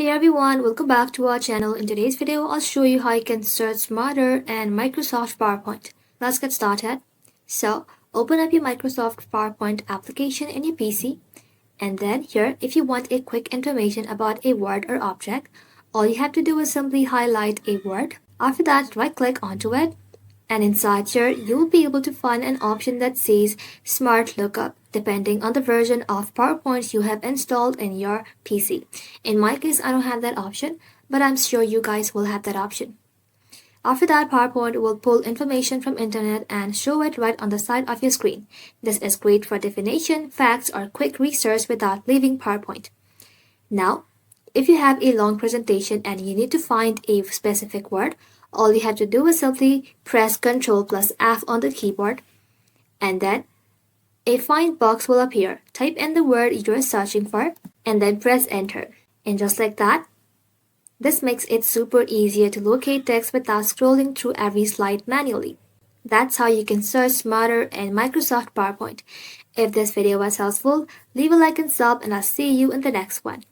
Hey everyone, welcome back to our channel. In today's video, I'll show you how you can search Smarter and Microsoft PowerPoint. Let's get started. So, open up your Microsoft PowerPoint application in your PC. And then here, if you want a quick information about a word or object, all you have to do is simply highlight a word. After that, right-click onto it. And inside here, you will be able to find an option that says Smart Lookup, depending on the version of PowerPoint you have installed in your PC. In my case, I don't have that option, but I'm sure you guys will have that option. After that, PowerPoint will pull information from internet and show it right on the side of your screen. This is great for definition, facts, or quick research without leaving PowerPoint. Now, if you have a long presentation and you need to find a specific word, all you have to do is simply press Ctrl plus F on the keyboard, and then a find box will appear. Type in the word you're searching for, and then press enter. And just like that, this makes it super easier to locate text without scrolling through every slide manually. That's how you can search Smarter in Microsoft PowerPoint. If this video was helpful, leave a like and sub, and I'll see you in the next one.